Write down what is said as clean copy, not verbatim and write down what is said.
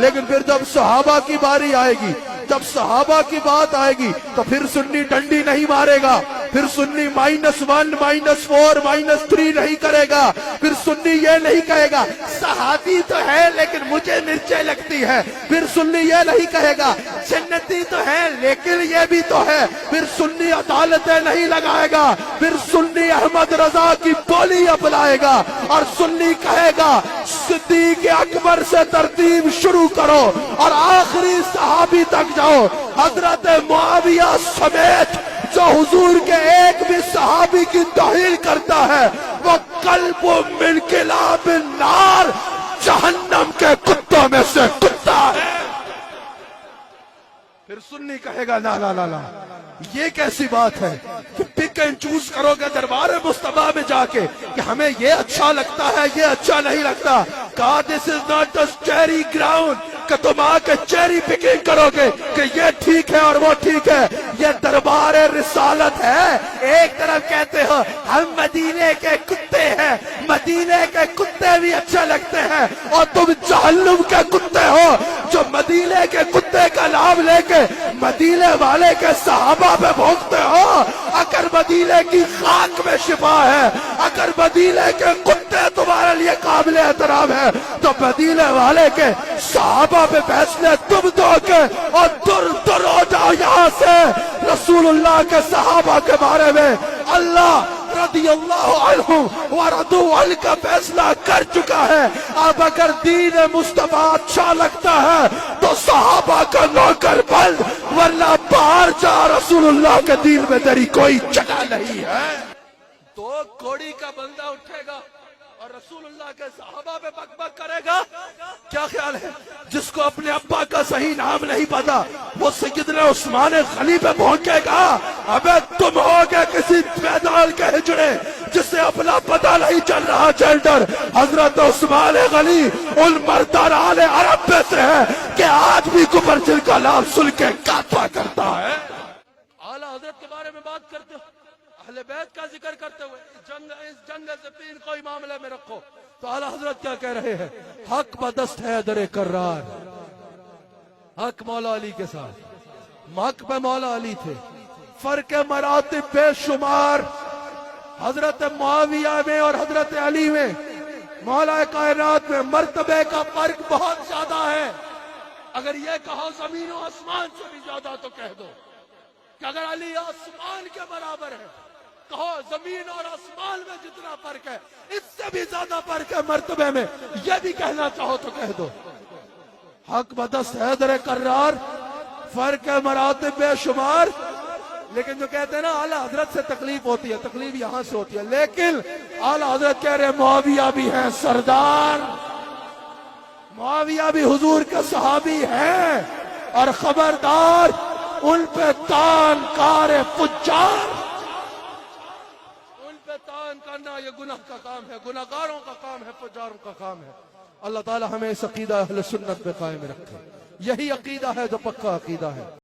لیکن پھر جب صحابہ کی باری آئے گی، جب صحابہ کی بات آئے گی تو پھر سنی ڈنڈی نہیں مارے گا، پھر سنی -1 -4 -3 نہیں کرے گا، پھر سنی یہ نہیں کہے گا صحابی تو ہے لیکن مجھے مرچیں لگتی ہے، پھر سنی یہ نہیں کہے گا جنتی تو ہے لیکن یہ بھی تو ہے، پھر سنی عدالتیں نہیں لگائے گا، پھر سنی احمد رضا کی بولی اپنائے گا اور سنی کہے گا صدیق اکبر سے ترتیب شروع کرو اور آخری صحابی تک جاؤ، حضرت معاویہ سمیت جو حضور کے ایک بھی صحابی کی توہین کرتا ہے وہ قلب من کلاب النار، جہنم کے کتوں میں سے کتا ہے۔ پھر سنی کہے گا لا لا لا لا، یہ کیسی بات ہے کہ پک اینڈ چوز کرو گے دربار مصطفیٰ میں جا کے کہ ہمیں یہ اچھا لگتا ہے یہ اچھا نہیں لگتا، کہا this is not just cherry ground کہ تم آ کے چیری پکنگ کرو گے کہ یہ ٹھیک ہے اور وہ ٹھیک ہے، یہ دربار رسالت ہے۔ ایک طرف کہتے ہو ہم مدینے کے کتے ہیں، مدینے کے کتے بھی اچھا لگتے ہیں، اور تم جہنم کے کتے ہو جو مدینے کے کتے کا نام لے کے مدینے والے کے صحابہ پہ بھونکتے ہو۔ اگر مدینے کی خاک میں شفا ہے، اگر مدینے کے کتے تمہارے لیے قابل احترام ہے تو مدینے والے کے صحابہ پہ فیصلے تم دو کے اور دور ہو جاؤ یہاں سے۔ رسول اللہ کے صحابہ کے بارے میں اللہ رضی اللہ عنہ ورضوا عنہ کا فیصلہ کر چکا ہے۔ اب اگر دین مصطفیٰ اچھا لگتا ہے تو صحابہ کا نوکر بن، ورنہ باہر جا، رسول اللہ کے دین میں تیری کوئی جگہ نہیں ہے۔ تو کوڑی کا بندہ اٹھے گا اور رسول اللہ کے صحابہ پہ بک بک کرے گا، کیا خیال ہے؟ جس کو اپنے ابا کا صحیح نام نہیں پتا وہ سیدنا عثمان غنی پہ بھونکے گا۔ ابے تم ہو گے کسی میدان کے ہجڑے جسے اپنا پتہ نہیں چل رہا جینڈر۔ حضرت عثمان غنی ان مردان عرب میں سے ہے کہ آج بھی کفر جن کا نام سن کے کعبہ کرتا ہے۔ اعلیٰ حضرت کے بارے میں بات کرتے ہو، اہل بیت کا ذکر کرتے ہوئے اس جنگ زفین کوئی معاملے میں رکھو تو اعلیٰ حضرت کیا کہہ رہے ہیں؟ حق بدست ہے در کرار، حق مولا علی کے ساتھ، حق پہ مولا علی تھے، فرق مراتب بے شمار حضرت معاویہ میں اور حضرت علی میں، مولا کائنات میں مرتبے کا فرق بہت زیادہ ہے۔ اگر یہ کہو زمین و آسمان سے بھی زیادہ تو کہہ دو کہ اگر علی آسمان کے برابر ہے، کہو زمین اور آسمان میں جتنا فرق ہے اس سے بھی زیادہ فرق ہے مرتبے میں، یہ بھی کہنا چاہو تو کہہ دو۔ حق بدست ہے در کرار، فرق مراتب بے شمار۔ لیکن جو کہتے ہیں نا اعلیٰ حضرت سے تکلیف ہوتی ہے، تکلیف یہاں سے ہوتی ہے، لیکن اعلیٰ حضرت کہہ رہے معاویہ بھی ہیں سردار، معاویہ بھی حضور کے صحابی ہیں، اور خبردار ان پہ تان کار فجار، ان پہ تان کرنا یہ گناہ کا کام ہے، گناہگاروں کا کام ہے، فجاروں کا کام ہے۔ اللہ تعالی ہمیں اس عقیدہ اہل سنت پہ قائم رکھے، یہی عقیدہ ہے جو پکا عقیدہ ہے۔